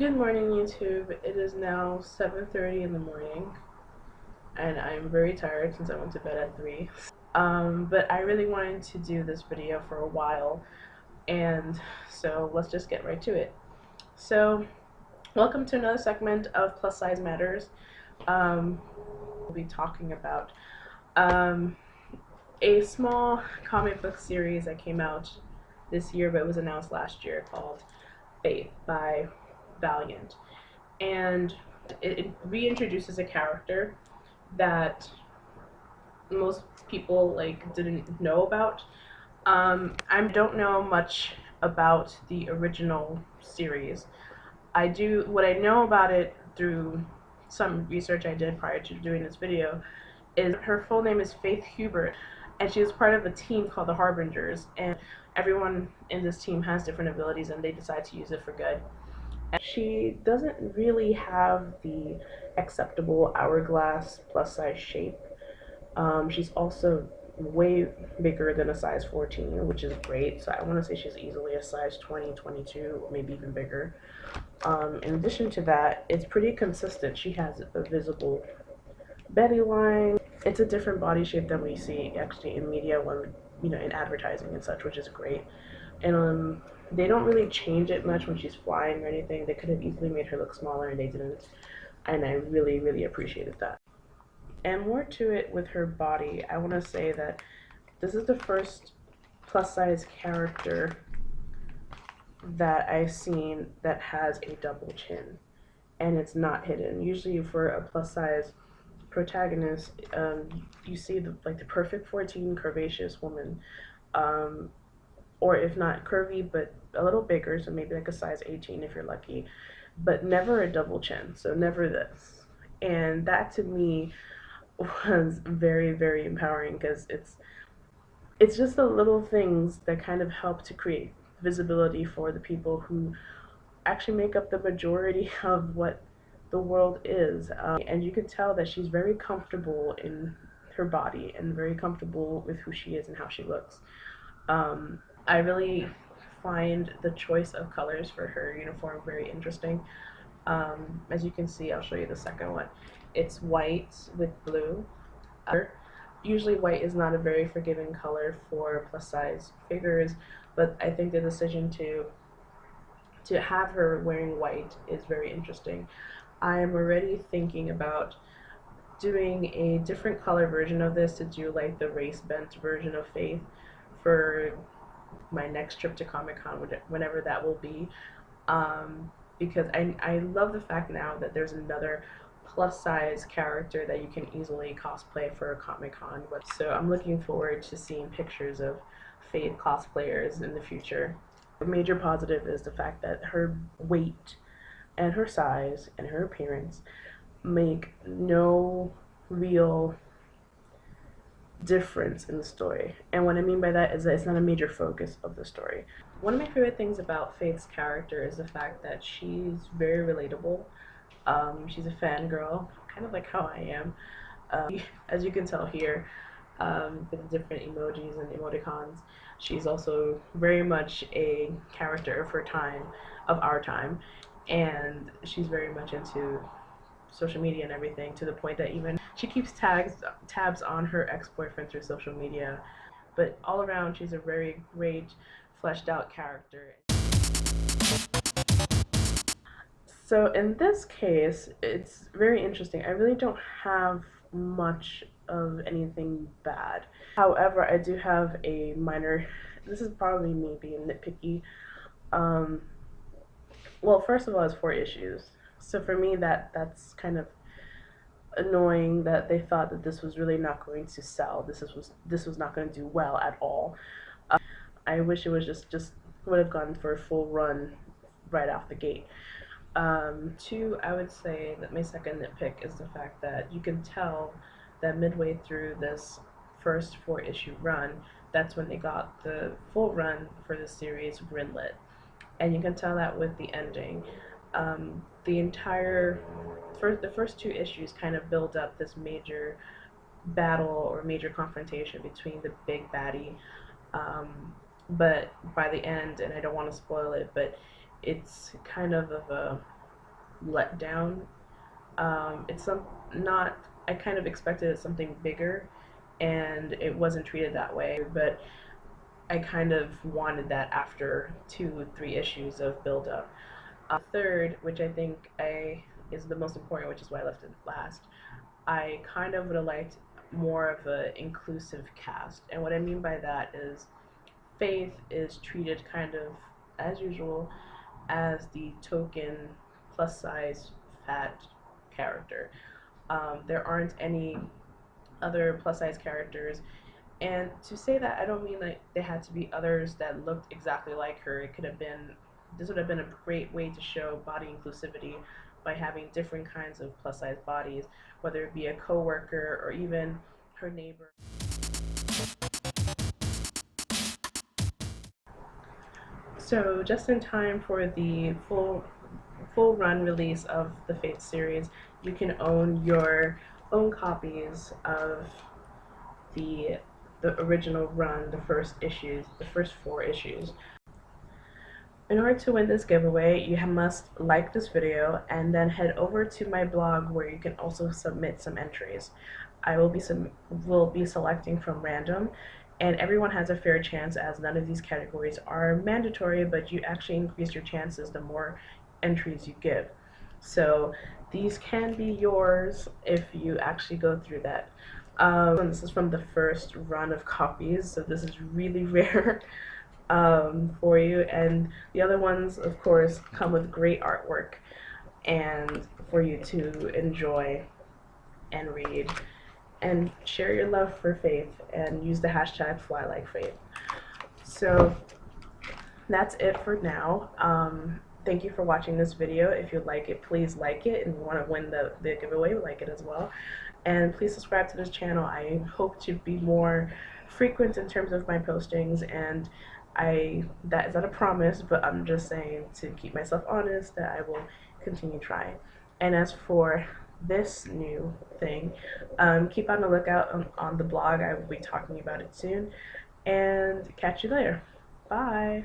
Good morning, YouTube. It is now 7:30 in the morning, and I'm very tired since I went to bed at 3. But I really wanted to do this video for a while, and so let's just get right to it. So, welcome to another segment of Plus Size Matters. We'll be talking about um, a small comic book series that came out this year, but it was announced last year, called Faith by Valiant. And it reintroduces a character that most people didn't know about. I don't know much about the original series. I do what I know about it through some research I did prior to doing this video is her full name is Faith Hubert, and she is part of a team called the Harbingers, and everyone in this team has different abilities and they decide to use it for good. She doesn't really have the acceptable hourglass plus size shape. She's also way bigger than a size 14, which is great. So I want to say she's easily a size 20, 22, or maybe even bigger. In addition to that, it's pretty consistent. She has a visible belly line. It's a different body shape than we see actually in media when, in advertising and such, which is great. And they don't really change it much when she's flying or anything. They could have easily made her look smaller and they didn't. And I really, really appreciated that. And more to it with her body, I want to say that this is the first plus size character that I've seen that has a double chin. And it's not hidden. Usually for a plus size protagonist, you see the perfect 14 curvaceous woman, or if not curvy, but a little bigger, so maybe like a size 18 if you're lucky, but never a double chin, so never this. And that to me was very, very empowering because it's just the little things that kind of help to create visibility for the people who actually make up the majority of what the world is. And you can tell that she's very comfortable in her body and very comfortable with who she is and how she looks. I really find the choice of colors for her uniform very interesting. As you can see, I'll show you the second one. It's white with blue. Usually white is not a very forgiving color for plus size figures, but I think the decision to have her wearing white is very interesting. I am already thinking about doing a different color version of this to do like the race bent version of Faith for my next trip to Comic-Con, whenever that will be, because I love the fact now that there's another plus size character that you can easily cosplay for a Comic-Con. So I'm looking forward to seeing pictures of Faith cosplayers in the future. A major positive is the fact that her weight and her size and her appearance make no real difference in the story. And what I mean by that is that it's not a major focus of the story. One of my favorite things about Faith's character is the fact that she's very relatable. She's a fangirl, kind of like how I am. As you can tell here, with the different emojis and emoticons, she's also very much a character of her time, of our time, and she's very much into social media and everything, to the point that even she keeps tabs on her ex-boyfriend through social media. But all around, she's a very great fleshed out character. So in this case, it's very interesting. I really don't have much of anything bad. However, I do have a minor, this is probably me being nitpicky. Um, well, first of all, it's 4 issues. So for me, that's kind of annoying that they thought that this was really not going to sell. This was not going to do well at all. I wish it was just would have gone for a full run right off the gate. Two, I would say that my second nitpick is the fact that you can tell that midway through this first 4 issue run, that's when they got the full run for the series greenlit. And you can tell that with the ending. The first 2 issues kind of build up this major battle or major confrontation between the big baddie. But by the end, and I don't want to spoil it, but it's kind of a let down. It's some not. I kind of expected something bigger, and it wasn't treated that way. But I kind of wanted that after 2, 3 issues of build up. Third, which I think I is the most important, which is why I left it last. I kind of would have liked more of an inclusive cast, and what I mean by that is Faith is treated kind of as usual as the token plus size fat character. There aren't any other plus size characters. And to say that, I don't mean like they had to be others that looked exactly like her. It could have been, this would have been a great way to show body inclusivity by having different kinds of plus size bodies, whether it be a coworker or even her neighbor. So just in time for the full run release of the Fate series, you can own your own copies of the the original run, the first 4 issues. In order to win this giveaway, you must like this video and then head over to my blog where you can also submit some entries. I will be selecting from random, and everyone has a fair chance as none of these categories are mandatory, but you actually increase your chances the more entries you give. So these can be yours if you actually go through that. This is from the first run of copies, so this is really rare for you. And the other ones, of course, come with great artwork and for you to enjoy and read. And share your love for Faith and use the hashtag #FlyLikeFaith. So that's it for now. Thank you for watching this video. If you like it, please like it, and if you want to win the giveaway, like it as well. And please subscribe to this channel. I hope to be more frequent in terms of my postings, and that is not a promise, but I'm just saying to keep myself honest that I will continue trying. And as for this new thing, keep on the lookout on the blog. I will be talking about it soon, and catch you later. Bye.